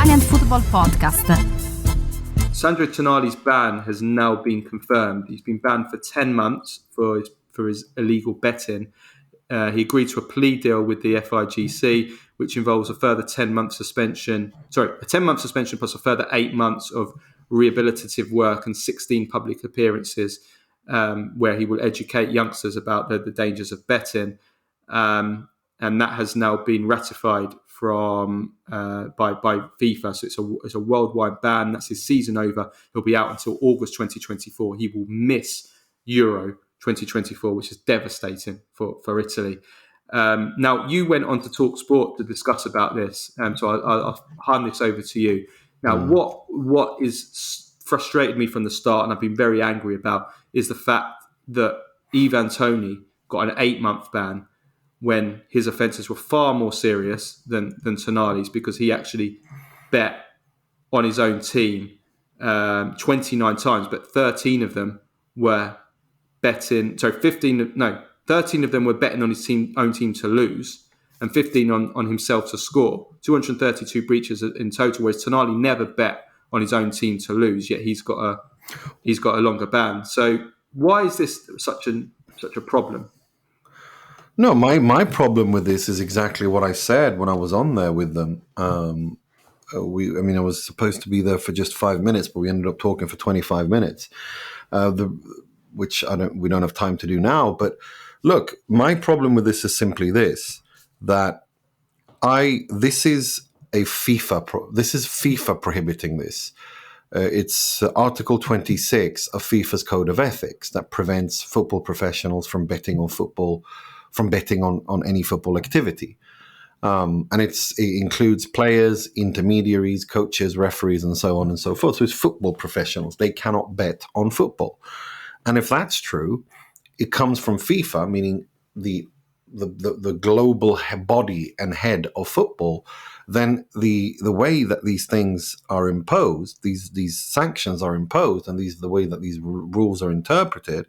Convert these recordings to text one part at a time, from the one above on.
Italian Football Podcast. Sandro Tonali's ban has now been confirmed. He's been banned for 10 months for his illegal betting. He agreed to a plea deal with the FIGC, which involves a further 10-month suspension. A 10-month suspension plus a further 8 months of rehabilitative work and 16 public appearances, where he will educate youngsters about the dangers of betting. And that has now been ratified by FIFA. So it's a worldwide ban. That's his season over. He'll be out until August 2024. He will miss Euro 2024, which is devastating for Italy. Now, you went on to Talk Sport to discuss about this, so I'll hand this over to you. Now, what is frustrated me from the start, and I've been very angry about, is the fact that Ivan Toney got an 8-month ban when his offences were far more serious than Tonali's, because he actually bet on his own team 29 times, but 13 of them were 13 of them were betting on his own team to lose, and 15 on himself to score. 232 breaches in total, whereas Tonali never bet on his own team to lose, yet he's got a longer ban. So why is this such a problem? No, my problem with this is exactly what I said when I was on there with them. I was supposed to be there for just 5 minutes, but we ended up talking for 25 minutes, which we don't have time to do now. But look, my problem with this is simply this: that this is FIFA prohibiting this. It's Article 26 of FIFA's Code of Ethics that prevents football professionals from betting on football. From betting on any football activity. And it includes players, intermediaries, coaches, referees, and so on and so forth. So it's football professionals. They cannot bet on football. And if that's true, it comes from FIFA, meaning the global body and head of football. Then the way that these things are imposed, these sanctions are imposed, and the way that these rules are interpreted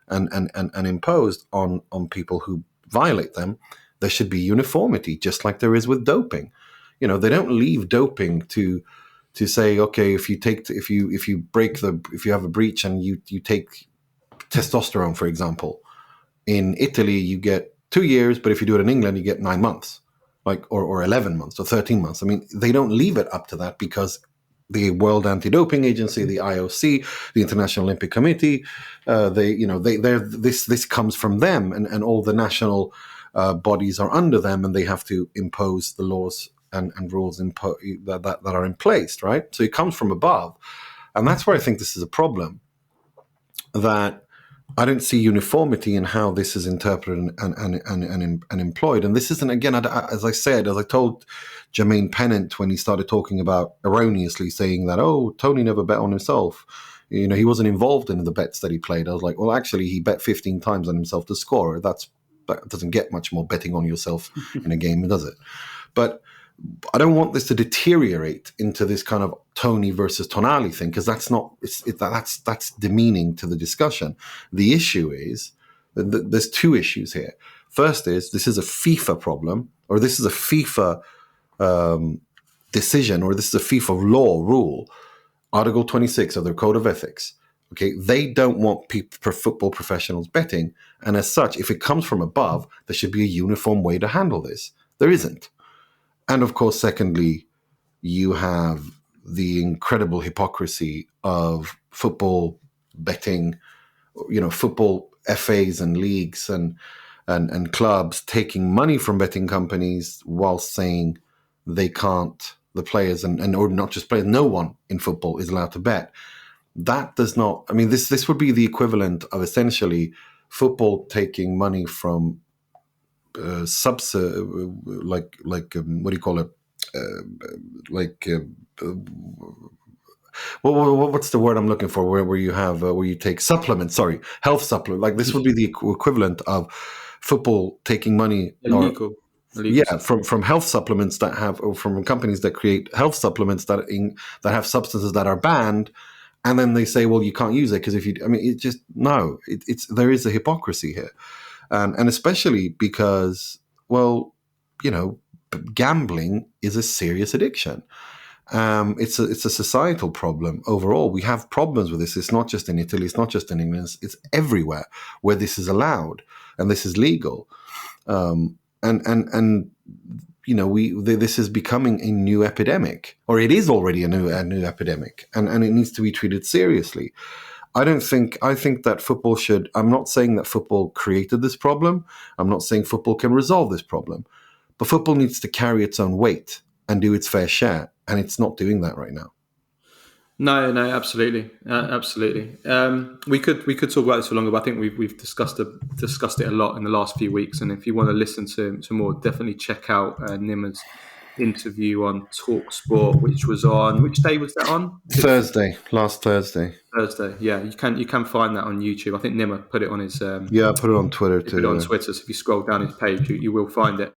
and imposed on people who violate them, there should be uniformity, just like there is with doping. You know, they don't leave doping to say, okay, if you have a breach and you take testosterone, for example, in Italy you get 2 years, but if you do it in England you get 9 months, or 11 months or 13 months. I mean, they don't leave it up to that, because the World Anti-Doping Agency, the IOC, the International Olympic Committee, this comes from them, and all the national bodies are under them, and they have to impose the laws and rules that are in place, right? So it comes from above, and that's where I think this is a problem. That I don't see uniformity in how this is interpreted and employed. And this isn't, again, as I told Jermaine Pennant when he started talking about erroneously saying that, Toney never bet on himself. You know, he wasn't involved in the bets that he played. I was like, well, actually, he bet 15 times on himself to score. That doesn't get much more betting on yourself in a game, does it? But I don't want this to deteriorate into this kind of Toney versus Tonali thing, because that's demeaning to the discussion. The issue is there's two issues here. First is this is a FIFA problem, or this is a FIFA decision, or this is a FIFA law rule, Article 26 of their Code of Ethics. Okay, they don't want football professionals betting, and as such, if it comes from above, there should be a uniform way to handle this. There isn't. And of course, secondly, you have the incredible hypocrisy of football betting, football FAs and leagues and clubs taking money from betting companies while saying they can't, the players or not just players, no one in football is allowed to bet. That does not, I mean, this would be the equivalent of essentially football taking money from what do you call it? What's the word I'm looking for? Where you have where you take supplements? Sorry, health supplement. Like this would be the equivalent of football taking money. Illegal. Yeah, from health supplements that have, or from companies that create health supplements that have substances that are banned, and then they say, well, you can't use it because if you, I mean, there is a hypocrisy here. And especially because, well, gambling is a serious addiction. It's a societal problem overall. We have problems with this. It's not just in Italy. It's not just in England. It's everywhere where this is allowed and this is legal. And this is becoming a new epidemic, or it is already a new epidemic, and it needs to be treated seriously. I think that football should. I'm not saying that football created this problem. I'm not saying football can resolve this problem, but football needs to carry its own weight and do its fair share, and it's not doing that right now. No, absolutely, absolutely. We could talk about this for longer, but I think we've discussed it a lot in the last few weeks. And if you want to listen to more, definitely check out Nima's interview on TalkSport, which was on, which day was that on? Last Thursday. Thursday, yeah. You can find that on YouTube. I think Nima put it on his. I put it on Twitter too. Put it on Twitter. So if you scroll down his page, you will find it.